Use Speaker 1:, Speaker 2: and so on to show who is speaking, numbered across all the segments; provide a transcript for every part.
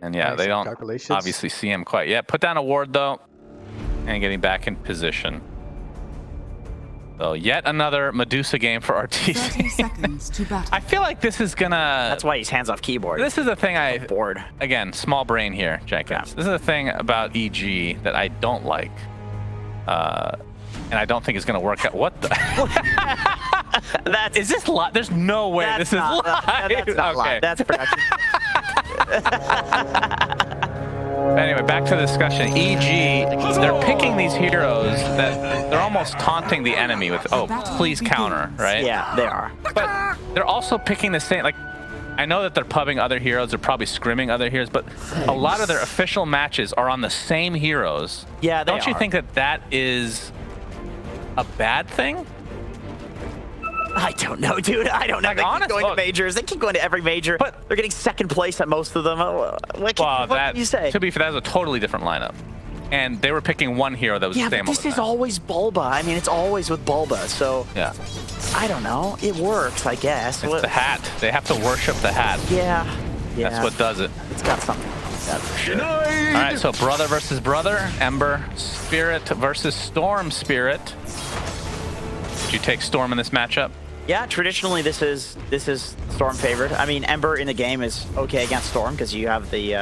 Speaker 1: And yeah,
Speaker 2: Nice
Speaker 1: they don't
Speaker 2: calculations.
Speaker 1: obviously see him quite yet. Put down a ward though, and getting back in position. So yet another Medusa game for
Speaker 3: 30
Speaker 1: RTC.
Speaker 3: seconds to battle.
Speaker 1: I feel like this is gonna...
Speaker 4: That's why he's hands off keyboard.
Speaker 1: This is the thing I...
Speaker 4: Bored.
Speaker 1: Again, small brain here, Jenkins. This is the thing about EG that I don't like. And I don't think it's gonna work out. What the... Is this live? There's no way this is live.
Speaker 4: That's not live. That's production.
Speaker 1: Anyway, back to the discussion. EG, they're picking these heroes that they're almost taunting the enemy with, oh, please counter, right?
Speaker 4: Yeah, they are.
Speaker 1: But they're also picking the same, like, I know that they're pubbing other heroes, they're probably scrimming other heroes, but a lot of their official matches are on the same heroes.
Speaker 4: Yeah, they
Speaker 1: Don't you
Speaker 4: are.
Speaker 1: think that that is a bad thing?
Speaker 4: I don't know, dude. I don't know.
Speaker 1: Like,
Speaker 4: They keep
Speaker 1: honest,
Speaker 4: going
Speaker 1: look.
Speaker 4: to majors. They keep going to every major.
Speaker 1: But-
Speaker 4: they're getting second place at most of them. What can you say?
Speaker 1: To be fair, that was a totally different lineup. And they were picking one hero that was
Speaker 4: Yeah,
Speaker 1: the same
Speaker 4: but
Speaker 1: all
Speaker 4: this
Speaker 1: the
Speaker 4: is
Speaker 1: time.
Speaker 4: always Bulba. I mean, it's always with Bulba. So,
Speaker 1: Yeah,
Speaker 4: I don't know. It works, I guess.
Speaker 1: it's the hat. They have to worship the hat.
Speaker 4: Yeah.
Speaker 1: That's what does it.
Speaker 4: It's got something like that for sure.
Speaker 1: All right, so brother versus brother, Ember Spirit versus Storm Spirit. Did you take Storm in this matchup?
Speaker 4: Yeah, traditionally this is Storm favored. I mean, Ember in the game is okay against Storm because you have the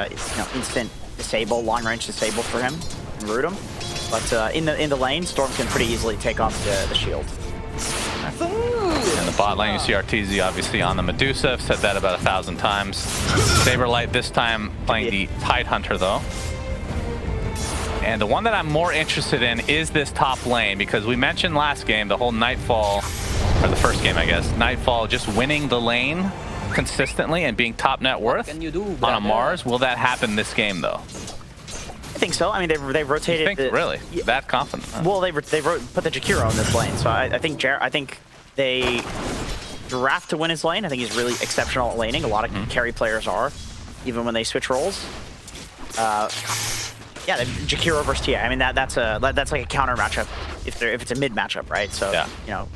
Speaker 4: instant disable, long range disable for him and root him. But in the lane, Storm can pretty easily take off the shield.
Speaker 1: In the bot lane, you see RTZ obviously on the Medusa. I've said that about 1,000 times. Saberlight this time playing the Tidehunter though. And the one that I'm more interested in is this top lane because we mentioned last game the whole Nightfall, or the first game I guess, Nightfall just winning the lane consistently and being top net worth on a Mars. Will that happen this game though?
Speaker 4: I think so. I mean, they've rotated.
Speaker 1: Really? That confident? Huh?
Speaker 4: Well, they put the Jakiro in this lane, so I think they draft to win his lane. I think he's really exceptional at laning. A lot of carry players are, even when they switch roles. Yeah, Jakiro versus Tia. I mean, that's like a counter matchup if it's a mid matchup, right? So
Speaker 1: yeah.
Speaker 4: you know,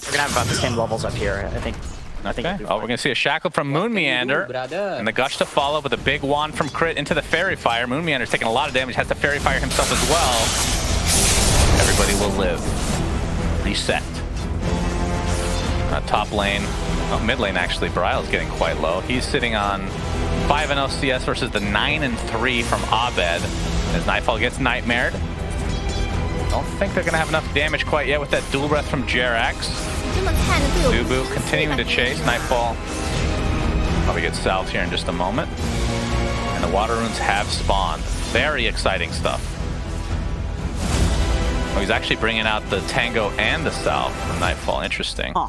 Speaker 4: we're gonna have about the same levels up here. I think.
Speaker 1: Okay. Oh, we're gonna see a shackle from Moon Meander, and the gush to follow with a big wand from Crit into the Fairy Fire. Moon Meander's taking a lot of damage, has to Fairy Fire himself as well. Everybody will live. Reset. Top lane, mid lane actually, Barial's getting quite low. He's sitting on 5-0 CS versus the 9-3 from Abed. As Nightfall gets nightmared. Don't think they're gonna have enough damage quite yet with that dual breath from Jerax. Zubu continuing to chase. Nightfall probably gets salved here in just a moment. And the water runes have spawned. Very exciting stuff. Oh, he's actually bringing out the Tango and the salve from Nightfall. Interesting.
Speaker 4: Huh.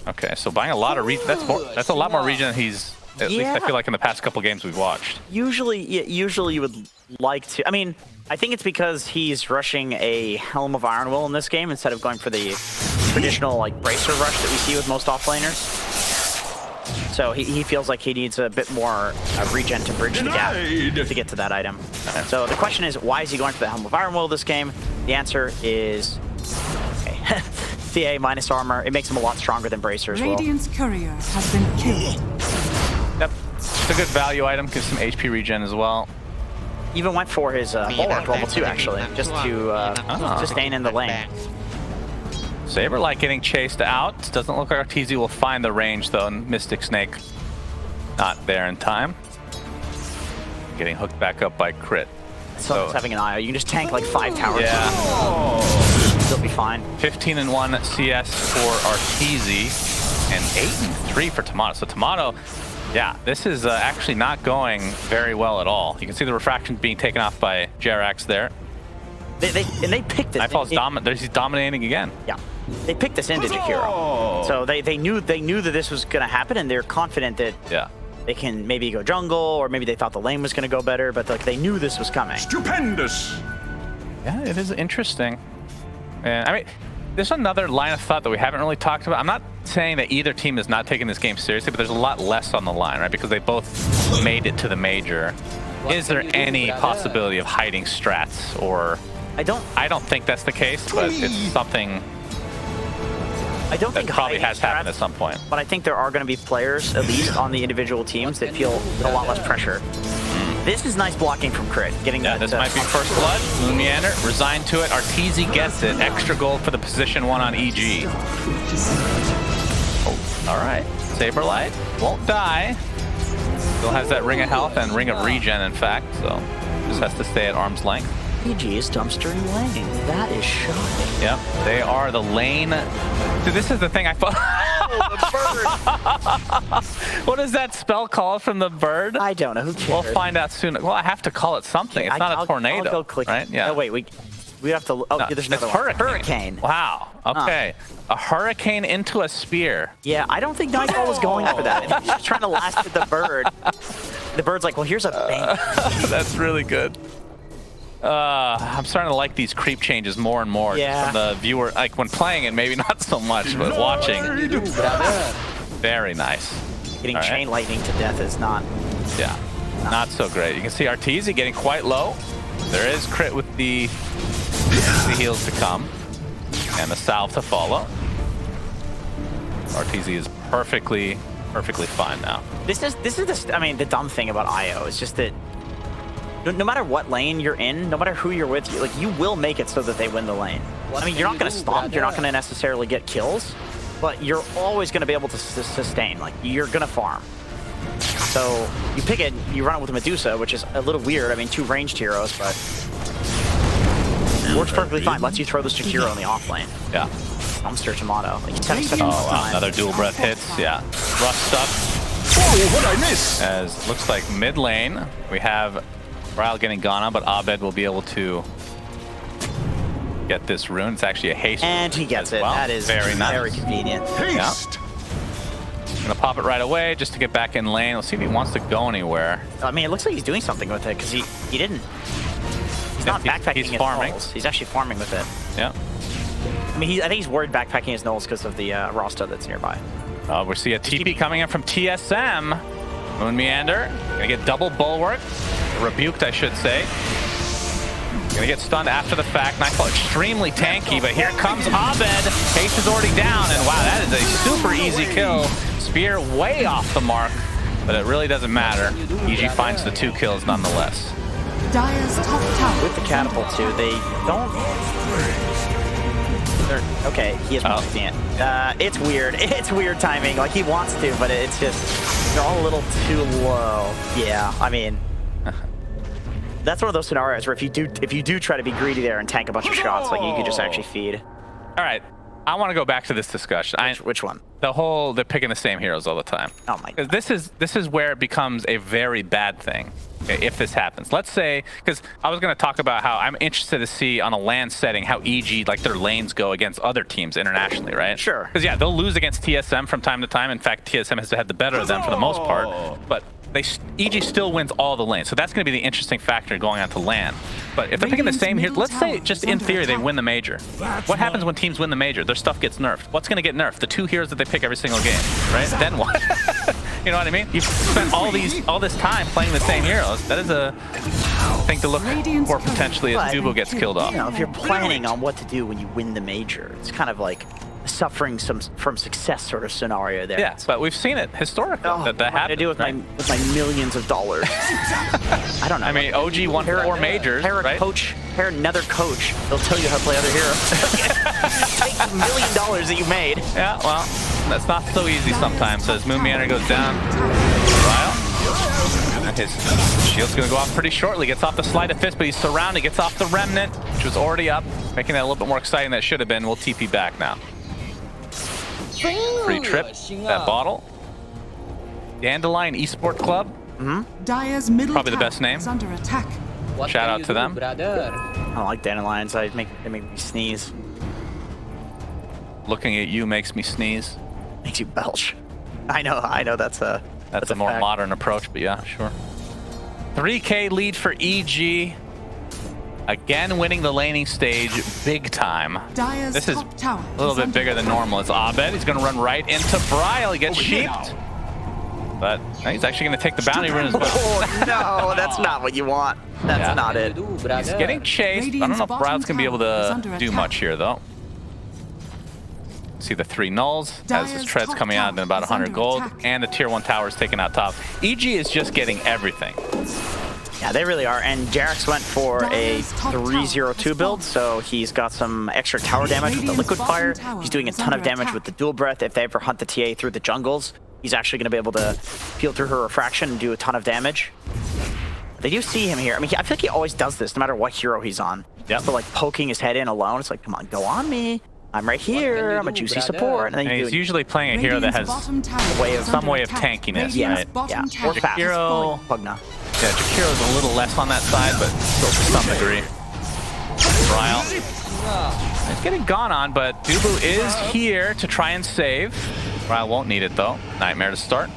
Speaker 1: Okay, so buying a lot of regen. That's a lot more regen than he's. At least I feel like in the past couple games we've watched.
Speaker 4: Usually you would like to. I mean, I think it's because he's rushing a Helm of Iron Will in this game instead of going for the traditional like bracer rush that we see with most offlaners. So he feels like he needs a bit more regen to bridge the gap to get to that item. So the question is, why is he going for the Helm of Iron Will this game? The answer is, okay. CA minus armor. It makes him a lot stronger than bracer as well.
Speaker 3: Radiant's courier has been killed.
Speaker 1: Yep, it's a good value item. Gives some HP regen as well.
Speaker 4: Even went for his bulwark level 2 actually, just to staying in the lane.
Speaker 1: Saberlight getting chased out. Doesn't look like RTZ will find the range though, and Mystic Snake not there in time. Getting hooked back up by Crit.
Speaker 4: So it's having an IO. You can just tank like 5 towers.
Speaker 1: Yeah.
Speaker 4: Still be fine.
Speaker 1: 15-1 CS for RTZ and 8-3 for Tomato. So Tomato, yeah, this is actually not going very well at all. You can see the refraction being taken off by Jerax there.
Speaker 4: They picked it.
Speaker 1: Nightfall's he's dominating again.
Speaker 4: Yeah, they picked this into Jakiro. So they knew that this was going to happen, and they're confident that they can maybe go jungle, or maybe they thought the lane was going to go better, but like they knew this was coming.
Speaker 5: Stupendous.
Speaker 1: Yeah, it is interesting. And I mean, there's another line of thought that we haven't really talked about. I'm not saying that either team is not taking this game seriously, but there's a lot less on the line, right? Because they both made it to the major. Is there any possibility of hiding strats, or I don't think that's the case, but it's something that probably has happened at some point.
Speaker 4: But I think there are going to be players, at least on the individual teams, that feel a lot less pressure This is nice blocking from Crit. Getting
Speaker 1: Yeah, this might be first blood. Moon Meander, resigned to it. Arteezy gets it. Extra gold for the position 1 on EG. Oh, all right. Saberlight won't die. Still has that ring of health and ring of regen, in fact, so just has to stay at arm's length.
Speaker 4: PG is dumpstering lane. That is shocking.
Speaker 1: Yep, they are the lane. Dude, this is the thing I thought.
Speaker 4: Oh, the bird.
Speaker 1: What is that spell called from the bird?
Speaker 4: I don't know. Who cares?
Speaker 1: We'll find out soon. Well, I have to call it something. It's not a tornado,
Speaker 4: I'll go click.
Speaker 1: right? Yeah.
Speaker 4: Oh, wait, we have to. Oh,
Speaker 1: No,
Speaker 4: there's
Speaker 1: it's
Speaker 4: another one.
Speaker 1: hurricane. Wow. Okay. A hurricane into a spear.
Speaker 4: Yeah, I don't think Nightfall was going for that. He's just trying to last with the bird. The bird's like, well, here's a Bane.
Speaker 1: That's really good. I'm starting to like these creep changes more and more.
Speaker 4: Yeah.
Speaker 1: Just from the viewer, like when playing it, maybe not so much, but watching. Very nice.
Speaker 4: Getting chain lightning to death is not.
Speaker 1: Yeah, not so great. You can see Arteezy getting quite low. There is crit with the heals to come and the salve to follow. Arteezy is perfectly fine now.
Speaker 4: This is the dumb thing about IO is just that no matter what lane you're in, no matter who you're with, you will make it so that they win the lane. I mean, you're not going to stomp, you're not going to necessarily get kills, but you're always going to be able to sustain. Like, you're going to farm. So you pick it, you run it with a Medusa, which is a little weird. I mean, 2 ranged heroes, but works perfectly fine. Lets you throw the Shakiro in the off lane.
Speaker 1: Yeah.
Speaker 4: Dumpster Tomato. Like,
Speaker 1: Oh wow, another dual breath hits. Yeah. Rough stuff.
Speaker 2: Oh, what I miss?
Speaker 1: As looks like mid lane, we have Ryle getting Ghana, but Abed will be able to get this rune. It's actually a haste.
Speaker 4: And he gets it.
Speaker 1: Well.
Speaker 4: That is
Speaker 1: very nice.
Speaker 4: Very convenient.
Speaker 2: Haste.
Speaker 1: Gonna pop it right away just to get back in lane. We'll see if he wants to go anywhere.
Speaker 4: I mean, it looks like he's doing something with it because he didn't. He's not backpacking
Speaker 1: he's
Speaker 4: his
Speaker 1: farming.
Speaker 4: nulls. He's actually farming with it.
Speaker 1: Yeah.
Speaker 4: I mean, I think he's worried backpacking his nulls because of the Rasta that's nearby.
Speaker 1: We see a TP coming in from TSM. Moon Meander gonna get double bulwark, rebuked, I should say. Gonna get stunned after the fact. Nightfall extremely tanky, but here comes Abed. Haste is already down, and wow, that is a super easy kill. Spear way off the mark, but it really doesn't matter. EG finds the 2 kills nonetheless.
Speaker 3: Dire's top tower.
Speaker 4: With the catapult too, they don't. Okay, he is protecting it. It's weird. It's weird timing. Like, he wants to, but it's just they're all a little too low. Yeah, I mean, that's one of those scenarios where if you do try to be greedy there and tank a bunch of shots, like, you could just actually feed.
Speaker 1: All right, I want to go back to this discussion.
Speaker 4: Which one?
Speaker 1: They're picking the same heroes all the time.
Speaker 4: Oh my God.
Speaker 1: This is where it becomes a very bad thing. Okay, if this happens, let's say, because I was going to talk about how I'm interested to see on a LAN setting how EG, like, their lanes go against other teams internationally, right?
Speaker 4: Sure.
Speaker 1: Because yeah, they'll lose against TSM from time to time. In fact, TSM has had the better of them for the most part, but EG still wins all the lanes, so that's going to be the interesting factor going on to LAN. But if they're picking the same here, let's say just in theory they win the major. What happens when teams win the major? Their stuff gets nerfed. What's going to get nerfed? The 2 heroes that they pick every single game, right? Then what? You know what I mean? You've spent all this time playing the same heroes. That is a thing to look for potentially as Dubo gets killed off.
Speaker 4: You know, if you're planning on what to do when you win the major, it's kind of like suffering from success sort of scenario there.
Speaker 1: Yeah, but we've seen it historically that happens.
Speaker 4: To do with my millions of dollars. I don't know.
Speaker 1: I mean, OG won 4 majors, right?
Speaker 4: Hire another coach. They'll tell you how to play other heroes. Take the $1 million that you made.
Speaker 1: Yeah, well, that's not so easy sometimes. As Moon Meander goes down, Ryle, and his shield's gonna go off pretty shortly. Gets off the Sleight of Fist, but he's surrounded. Gets off the Remnant, which was already up, making that a little bit more exciting than it should have been. We'll TP back now. Free trip, that bottle. Dandelion Esport Club.
Speaker 3: Dire's middle
Speaker 1: Probably the
Speaker 3: tower
Speaker 1: best name.
Speaker 3: is under attack.
Speaker 1: Shout out to them.
Speaker 4: I don't like dandelions. They make me sneeze.
Speaker 1: Looking at you makes me sneeze.
Speaker 4: Makes you belch. I know that's a
Speaker 1: more
Speaker 4: fact.
Speaker 1: modern approach, but yeah, sure. 3K lead for EG. Again, winning the laning stage big time.
Speaker 3: Dire's
Speaker 1: This is
Speaker 3: top tower
Speaker 1: a little
Speaker 3: is
Speaker 1: bit
Speaker 3: under
Speaker 1: bigger than normal. It's Abed. He's going to run right into Bryle. He gets sheeped. But he's actually going to take the bounty rune as well.
Speaker 4: Oh, no, that's not what you want. That's not it.
Speaker 1: He's getting chased. I don't know if Bryle's going to be able to do much here, though. See the 3 nulls as his tread's coming out in about 100 gold. And the tier 1 tower is taken out top. EG is just getting everything.
Speaker 4: Yeah, they really are. And Jerax went for a
Speaker 3: Dire's top
Speaker 4: 3-0-2
Speaker 3: tower
Speaker 4: build,
Speaker 3: is
Speaker 4: so he's got some extra tower damage with the
Speaker 3: Radiant's
Speaker 4: liquid fire.
Speaker 3: bottom tower
Speaker 4: He's doing a
Speaker 3: is
Speaker 4: ton of
Speaker 3: under
Speaker 4: damage
Speaker 3: attack.
Speaker 4: with the dual breath. If they ever hunt the TA through the jungles, he's actually going to be able to peel through her refraction and do a ton of damage. They do see him here. I mean, I feel like he always does this no matter what hero he's on.
Speaker 1: Yep.
Speaker 4: So, like, poking his head in alone. It's like, come on, go on me. I'm right here. I'm a juicy support. And then
Speaker 1: And
Speaker 4: you
Speaker 1: he's
Speaker 4: do
Speaker 1: usually playing a hero that has some way of tankiness, right?
Speaker 4: yeah, or fast.
Speaker 1: Hero,
Speaker 4: Pugna.
Speaker 1: yeah, Jakiro's a little less on that side, but still to some degree. Bryle. It's getting gone on, but Dubu is here to try and save. Bryle won't need it though. Nightmare to start.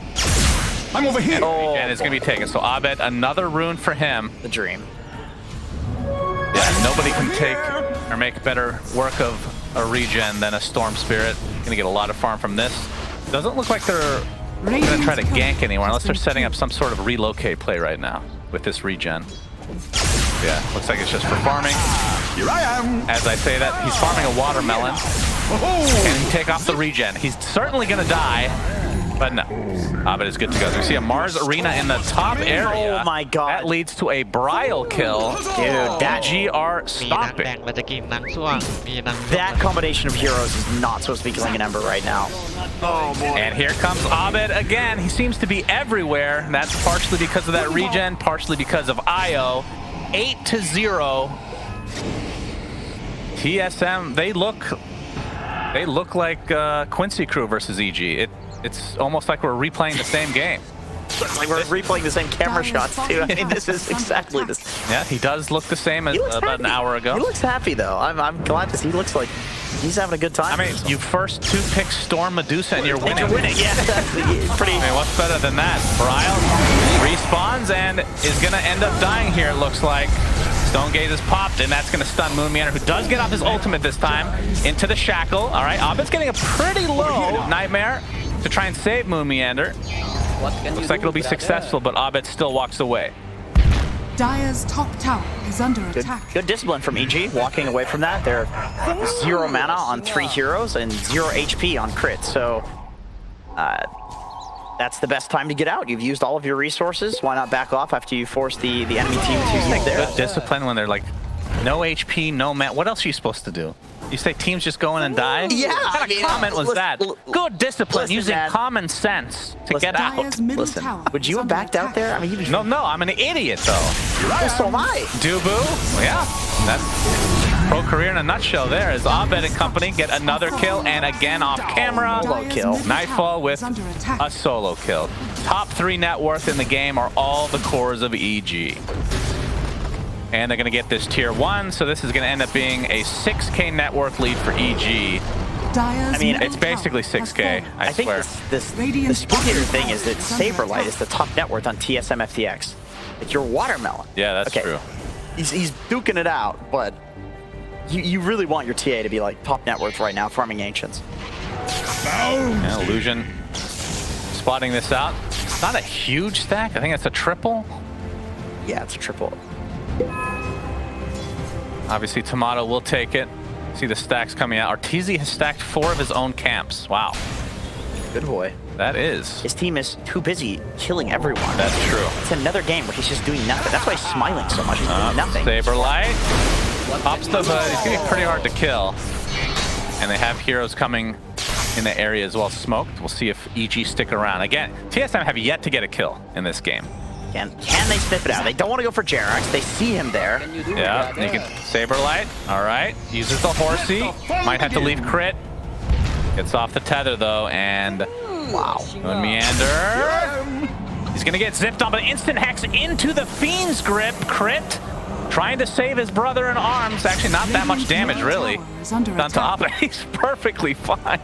Speaker 2: I'm over here.
Speaker 1: And it's going to be taken. So Abed, another rune for him.
Speaker 4: The dream.
Speaker 1: Yeah, nobody can take or make better work of a regen than a Storm Spirit. Going to get a lot of farm from this. Doesn't look like they're going to try to gank anywhere unless they're setting up some sort of relocate play right now with this regen. Yeah, looks like it's just for farming.
Speaker 2: Here I am.
Speaker 1: As I say that, he's farming a watermelon. Can he take off the regen? He's certainly going to die, but no. Abed is good to go. We see a Mars Arena in the top area.
Speaker 4: Oh my god.
Speaker 1: That leads to a Bryle kill.
Speaker 4: Dude, that
Speaker 1: GR
Speaker 5: มีนางแดง
Speaker 1: stomping.
Speaker 5: มาจะกินนางส้วงมีนางส้วง
Speaker 4: That combination of heroes is not supposed to be killing an Ember right now.
Speaker 1: And here comes Abed again. He seems to be everywhere. That's partially because of that regen, partially because of IO. 8-0. TSM, they look like Quincy Crew versus EG. It's almost like we're replaying the same game.
Speaker 4: It's like we're replaying the same camera shots too. I mean, this is exactly this.
Speaker 1: Yeah, he does look the same as about an hour ago.
Speaker 4: He looks happy though. I'm glad to see. He looks like he's having a good time.
Speaker 1: I mean, you first two pick Storm Medusa and you're
Speaker 4: And
Speaker 1: winning.
Speaker 4: you're winning. Yeah, that's pretty.
Speaker 1: I mean, what's better than that? Bryle respawns and is going to end up dying here, it looks like. Stone Gaze is popped, and that's going to stun Moon Meander, who does get off his ultimate this time into the shackle. All right, Abed's getting a pretty low Nightmare to try and save Moon Meander. Looks like it'll be successful, but Abed still walks away.
Speaker 3: Dire's top tower is under attack.
Speaker 4: Good discipline from EG, walking away from that. They're 0 mana on 3 heroes and 0 HP on crit, so that's the best time to get out. You've used all of your resources. Why not back off after you force the enemy team to stick there?
Speaker 1: Good discipline when they're like, no HP, no mana. What else are you supposed to do? You say teams just go in and die?
Speaker 4: Yeah,
Speaker 1: What kind
Speaker 4: I mean,
Speaker 1: of comment was that? Good discipline,
Speaker 4: listen,
Speaker 1: using
Speaker 4: man.
Speaker 1: common sense to
Speaker 4: Listen,
Speaker 1: get out.
Speaker 3: Dire's middle
Speaker 4: Listen,
Speaker 3: tower
Speaker 4: would you
Speaker 3: is
Speaker 4: have
Speaker 3: under
Speaker 4: backed out
Speaker 3: attack.
Speaker 4: there? I mean,
Speaker 1: No, I'm an idiot though.
Speaker 4: so am I.
Speaker 1: Dubu, yeah, that's pro career in a nutshell there as Abed and company get another kill and again off camera.
Speaker 3: Dire's
Speaker 4: kill.
Speaker 3: middle
Speaker 1: Nightfall
Speaker 3: tower
Speaker 1: with
Speaker 3: is under attack.
Speaker 1: a solo kill. Top 3 net worth in the game are all the cores of EG. And they're going to get this tier 1, so this is going to end up being a 6k net worth lead for EG.
Speaker 3: Dire's
Speaker 4: I mean,
Speaker 3: middle
Speaker 1: It's basically
Speaker 3: tower has
Speaker 1: 6k,
Speaker 3: fallen.
Speaker 1: I
Speaker 4: think
Speaker 1: swear.
Speaker 4: the
Speaker 3: Radiant's
Speaker 4: spookier
Speaker 3: bottom
Speaker 4: thing is that
Speaker 3: tower is under
Speaker 4: Saberlight
Speaker 3: attack.
Speaker 4: is the top net worth on TSM FTX. It's your watermelon.
Speaker 1: Yeah, that's
Speaker 4: Okay.
Speaker 1: true.
Speaker 4: He's duking it out, but you really want your TA to be like top net worth right now, farming Ancients.
Speaker 1: Yeah, Illusion spotting this out. It's not a huge stack. I think it's a triple.
Speaker 4: Yeah, it's a triple.
Speaker 1: Obviously, Tomato will take it. See the stacks coming out. Arteezy has stacked 4 of his own camps. Wow,
Speaker 4: Good boy.
Speaker 1: that is.
Speaker 4: His team is too busy killing everyone.
Speaker 1: That's true.
Speaker 4: It's another game where he's just doing nothing. That's why he's smiling so much. He's doing nothing.
Speaker 1: Saberlight pops the hood. He's gonna be pretty hard to kill. And they have heroes coming in the area as well. Smoked. We'll see if EG stick around. Again, TSM have yet to get a kill in this game.
Speaker 4: Can they sniff it out? They don't want to go for Jerax. They see him there.
Speaker 1: Yeah, you can Saberlight. All right, uses the horsey. Might have to leave crit. Gets off the tether though, and
Speaker 4: Wow.
Speaker 1: Moon Meander. He's gonna get zipped on, but instant hex into the Fiend's grip. Crit. Trying to save his brother in arms. Actually, not that much damage, really. Done to Abed. He's perfectly fine.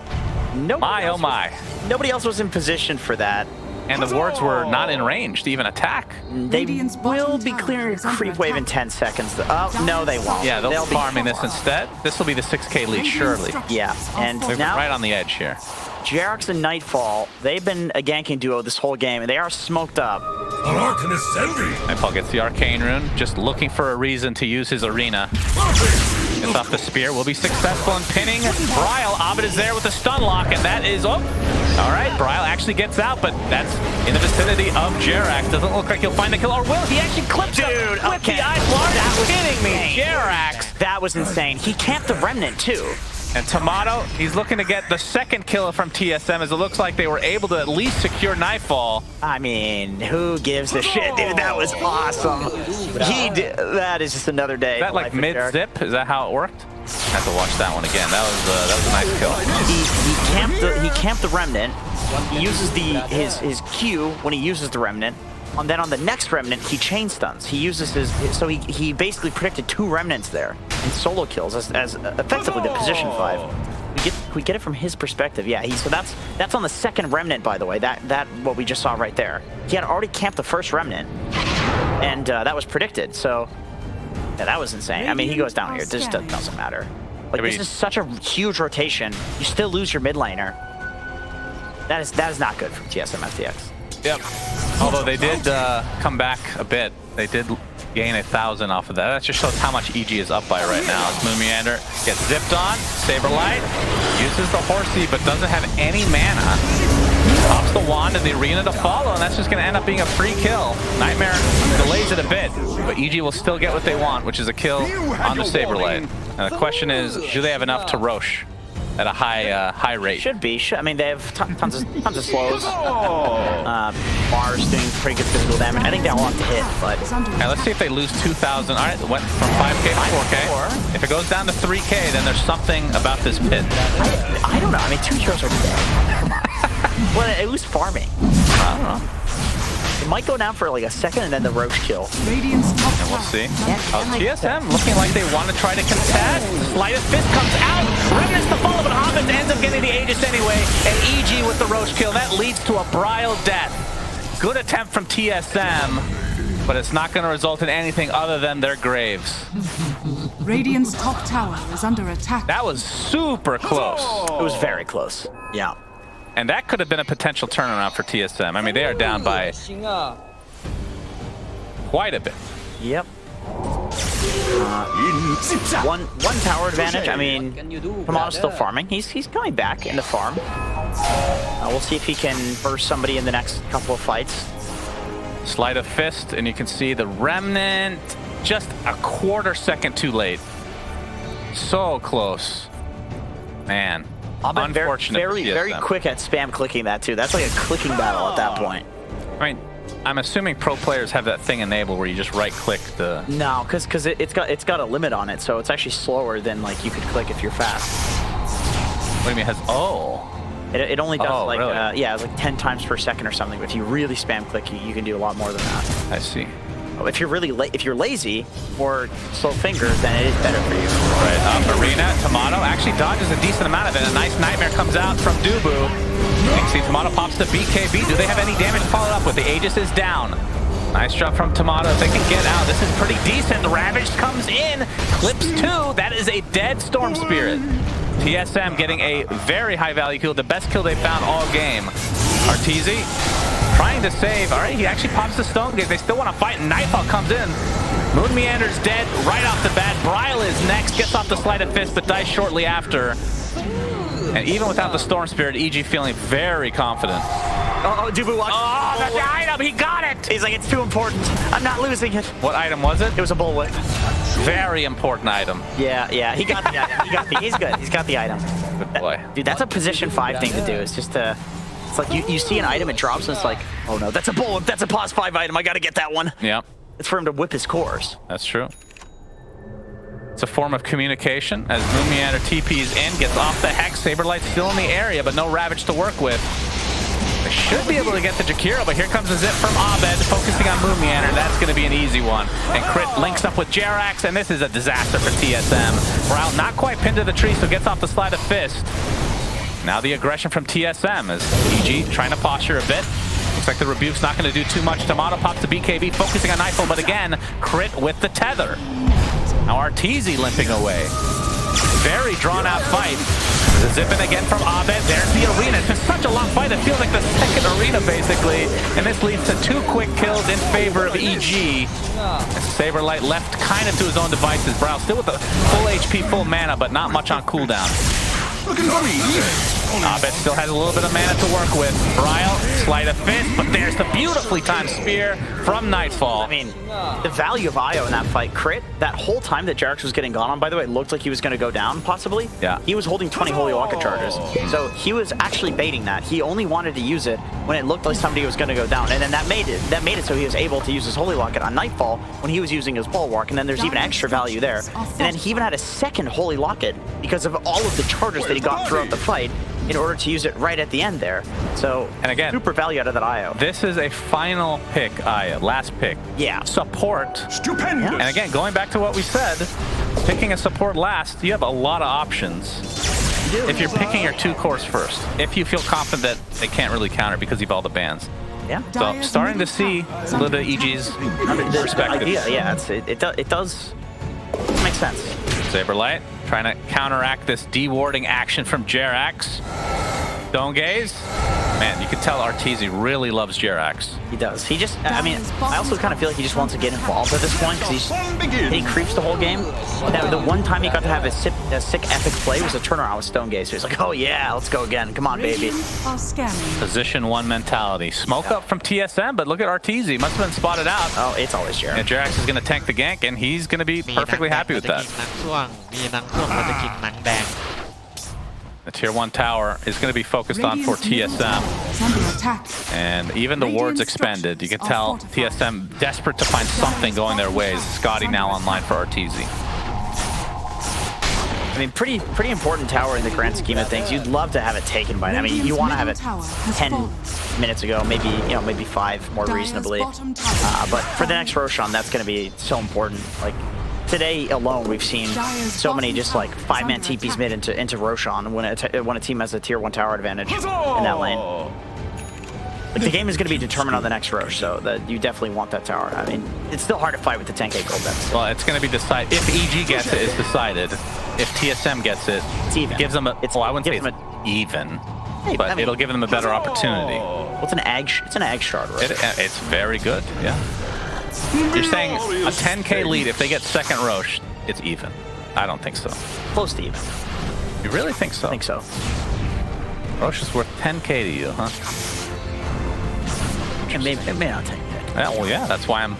Speaker 1: My, oh my.
Speaker 4: Nobody else was in position for that.
Speaker 1: And the wards were not in range to even attack.
Speaker 4: They
Speaker 3: Radiant's bottom
Speaker 4: will be
Speaker 3: tower
Speaker 4: clearing
Speaker 3: is under
Speaker 4: creep wave in
Speaker 3: attack.
Speaker 4: 10 seconds. Oh, no, they won't.
Speaker 1: Yeah, they'll be
Speaker 4: be
Speaker 1: farming this instead. This will be the 6k lead, surely.
Speaker 4: Yeah, and
Speaker 1: They're
Speaker 4: now
Speaker 1: right on the edge here.
Speaker 4: Jerax and Nightfall, they've been a ganking duo this whole game, and they are smoked up.
Speaker 2: An Arcan Ascendi.
Speaker 1: Nightfall gets the Arcane Rune, just looking for a reason to use his arena. Gets off the spear, will be successful in pinning Bryle. Abed is there with the stun lock, and that is, oh, all right, Bryle actually gets out, but that's in the vicinity of Jerax. Doesn't look like he'll find the kill, or will he? Actually clips him. with the Eye. Are you kidding me? Jerax.
Speaker 4: That was insane. He camped the Remnant too.
Speaker 1: And Tomato, he's looking to get the second kill from TSM, as it looks like they were able to at least secure Nightfall.
Speaker 4: I mean, who gives a shit, dude? That was awesome. That is just another day.
Speaker 1: Is that like mid-zip? Is that how it worked? I have to watch that one again. That was a nice kill.
Speaker 4: He camped the Remnant. He uses his Q when he uses the Remnant. And then on the next Remnant, he chain stuns. He uses so he basically predicted 2 Remnants there and solo kills as effectively the position 5. We get it from his perspective. Yeah, so that's on the second Remnant, by the way. That what we just saw right there. He had already camped the first Remnant, and that was predicted. So yeah, that was insane. I mean, he goes down here. This doesn't matter. Like, this is such a huge rotation. You still lose your mid laner. That is not good from TSM FTX.
Speaker 1: Yep. Although they did come back a bit. They did gain 1,000 off of that. That just shows how much EG is up by right now. As Moon Meander gets zipped on. Saberlight uses the Horsey, but doesn't have any mana. Pops the wand in the arena to follow, and that's just going to end up being a free kill. Nightmare delays it a bit, but EG will still get what they want, which is a kill on the Saberlight. And the question is, do they have enough to Roche at a high rate?
Speaker 4: Should be. I mean, they have tons of slows. Mars doing pretty good physical damage. I think they all want to hit, but...
Speaker 1: Now let's see if they lose 2,000. All right, went from 5K to 4K. If it goes down to 3K, then there's something about this pit.
Speaker 4: I don't know. I mean, 2 heroes are dead. Well, it was farming.
Speaker 1: I don't know.
Speaker 4: It might go down for like a second and then the Roche kill.
Speaker 3: Radiant's top
Speaker 1: And we'll see.
Speaker 4: Yeah,
Speaker 1: TSM looking like they want to try to contest. Sleight of Fist comes out. Remnants the follow, but Abed ends up getting the Aegis anyway. And EG with the Roche kill. That leads to a Brile death. Good attempt from TSM, but it's not going to result in anything other than their graves.
Speaker 3: Radiant's top tower is under attack.
Speaker 1: That was super close.
Speaker 4: It was very close. Yeah.
Speaker 1: And that could have been a potential turnaround for TSM. I mean, they are down by quite a bit.
Speaker 4: Yep. One tower advantage. I mean, Tomato's still farming. He's coming back in the farm. We'll see if he can burst somebody in the next couple of fights.
Speaker 1: Sleight of Fist, and you can see the Remnant just a quarter second too late. So close. Man. Unfortunate.
Speaker 4: Very quick at spam clicking that too. That's like a clicking battle at that point.
Speaker 1: I mean, I'm assuming pro players have that thing enabled where you just right click the...
Speaker 4: No, because it's got a limit on it, so it's actually slower than like you could click if you're fast.
Speaker 1: What do you mean has... Oh.
Speaker 4: It only does like
Speaker 1: really?
Speaker 4: yeah, it's like 10 times per second or something. But if you really spam click, you can do a lot more than that.
Speaker 1: I see.
Speaker 4: If you're really if you're lazy or slow fingers, then it is better for you.
Speaker 1: Right, Arena, Tomato actually dodges a decent amount of it. A nice Nightmare comes out from Dubu. You can see Tomato pops the BKB. Do they have any damage to follow up with? The Aegis is down. Nice drop from Tomato. If they can get out, this is pretty decent. Ravage comes in, clips 2. That is a dead Storm Spirit. TSM getting a very high value kill, the best kill they found all game. Arteezy trying to save. All right, he actually pops the Stone Gate. They still want to fight, and Nightfall comes in. Moon Meander's dead right off the bat. Brile is next, gets off the Sleight of Fist, but dies shortly after. And even without the Storm Spirit, EG feeling very confident.
Speaker 4: Oh, Dubu watch.
Speaker 1: Oh, that's the item! He got it!
Speaker 4: He's like, it's too important. I'm not losing it.
Speaker 1: What item was it?
Speaker 4: It was a bullwhip.
Speaker 1: Very important item.
Speaker 4: Yeah, he got the item. He's good. He's got the item.
Speaker 1: Good boy.
Speaker 4: Dude, that's a position 5 thing to do. It's just it's like you see an item, it drops, and it's like, oh no, that's a bullwhip. That's a pos 5 item. I gotta get that one.
Speaker 1: Yep.
Speaker 4: It's for him to whip his cores.
Speaker 1: That's true. It's a form of communication as Moon Meander TPs in, gets off the Hex. Saberlight's still in the area, but no Ravage to work with. They should be able to get the Jakiro, but here comes a zip from Abed, focusing on Moon Meander. That's going to be an easy one. And Crit links up with Jerax, and this is a disaster for TSM. Brown not quite pinned to the tree, so gets off the Sleight of Fist. Now the aggression from TSM as EG trying to posture a bit. Looks like the Rebuke's not going to do too much. Tomato pops the BKB, focusing on Nightfall, but again, Crit with the tether. Now Arteezy limping away. Very drawn-out fight. The zipping again from Abed. There's the arena. It's been such a long fight. It feels like the second arena, basically. And this leads to 2 quick kills in favor of EG. Saberlight left kind of to his own devices. Brow still with a full HP, full mana, but not much on cooldown.
Speaker 2: Looking for me.
Speaker 1: Abed still has a little bit of mana to work with. Brile sleight of fist, but there's the beautifully timed spear from Nightfall.
Speaker 4: I mean, the value of Io in that fight, crit, that whole time that Jerax was getting gone on, by the way, it looked like he was going to go down, possibly.
Speaker 1: Yeah.
Speaker 4: He was holding 20 Holy Rocket charges. So he was actually baiting that. He only wanted to use it when it looked like somebody was going to go down. And then that made it so he was able to use his Holy Rocket on Nightfall when he was using his Bulwark. And then there's even extra value there. And then he even had a second Holy Locket because of all of the charges that he got throughout the fight in order to use it right at the end there. So,
Speaker 1: and again,
Speaker 4: super value out of that IO.
Speaker 1: This is a final pick, Aya, last pick.
Speaker 4: Yeah.
Speaker 1: Support.
Speaker 2: Stupendous.
Speaker 1: And again, going back to what we said, picking a support last, you have a lot of options. If you're picking your 2 cores first, if you feel confident that they can't really counter because you've all the bans.
Speaker 4: Yeah.
Speaker 1: So starting to see a little bit of EG's perspective.
Speaker 4: Idea, yeah, it does make sense.
Speaker 1: Saberlight trying to counteract this dewarding action from Jerax. Don't gaze. Man, you can tell Arteezy really loves Jerax.
Speaker 4: He does. He just, I mean, I also kind of feel like he just wants to get involved at this point because he creeps the whole game. Now, the one time he got to have a sick epic play was a turnaround with Stone Gaze. So he's like, oh yeah, let's go again. Come on, baby.
Speaker 1: Position 1 mentality. Smoke up from TSM, but look at Arteezy. Must have been spotted out.
Speaker 4: Oh, it's always Jerax.
Speaker 1: And Jerax is going to tank the gank, and he's going to be perfectly happy with that. The tier 1 tower is going to be focused on for TSM. And even the wards expended. You can tell TSM desperate to find something going their ways. Scotty now online for Arteezy.
Speaker 4: I mean, pretty important tower in the grand scheme of things. You'd love to have it taken by. I mean, you want to have it 10 minutes ago, maybe maybe 5 more reasonably. But for the next Roshan, that's going to be so important. Like today alone, we've seen so many just like 5-man TPs mid into Roshan when a team has a tier 1 tower advantage in that lane. Like the game is going to be determined on the next Rosh, so that you definitely want that tower. I mean, it's still hard to fight with the 10k gold.
Speaker 1: Well, it's going to be decided. If EG gets it, it's decided. If TSM gets it,
Speaker 4: it's even.
Speaker 1: Gives them a. Well, I wouldn't say it's even, but I mean, it'll give them a better opportunity.
Speaker 4: What's an egg? It's an egg shard, right?
Speaker 1: It's very good. Yeah. You're saying a 10k lead. If they get second Rosh, it's even. I don't think so.
Speaker 4: Close to even.
Speaker 1: You really think so?
Speaker 4: I think so.
Speaker 1: Rosh is worth 10k to you, huh?
Speaker 4: It may not take it.
Speaker 1: Yeah, well, yeah, that's why I'm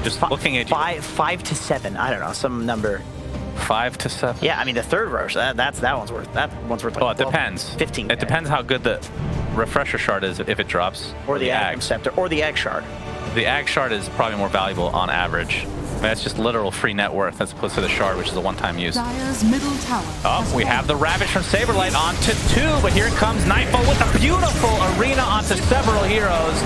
Speaker 1: just looking at you.
Speaker 4: 5 to 7. I don't know, some number.
Speaker 1: 5 to 7.
Speaker 4: Yeah, I mean the third Rosh. That one's worth. That one's worth. Like
Speaker 1: well, it depends.
Speaker 4: 15.
Speaker 1: It depends how good the refresher shard is if it drops,
Speaker 4: or the Ag Scepter, or the egg shard.
Speaker 1: The Ag shard is probably more valuable on average. I mean, that's just literal free net worth as opposed to the shard, which is a one-time use. Oh, we have the Ravage from Saberlight onto 2, but here comes Nightfall with a beautiful arena onto several heroes.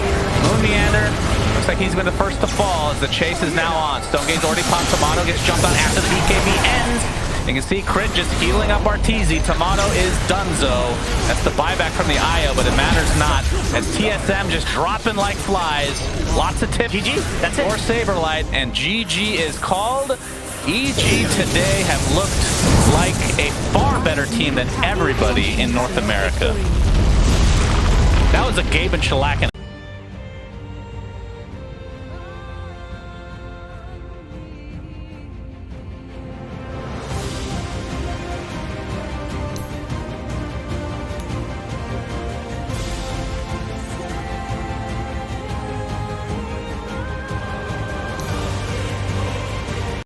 Speaker 1: Moon Meander looks like he's been the first to fall as the chase is now on. Stonegate's already popped. Tomato gets jumped on after the BKB ends. You can see Crit just healing up Arteezy. Tomato is donezo. That's the buyback from the IO, but it matters not. As TSM just dropping like flies. Lots of tips.
Speaker 4: GG, that's it.
Speaker 1: For Saberlight, and GG is called. EG today have looked like a far better team than everybody in North America. That was a Gabe and Shellac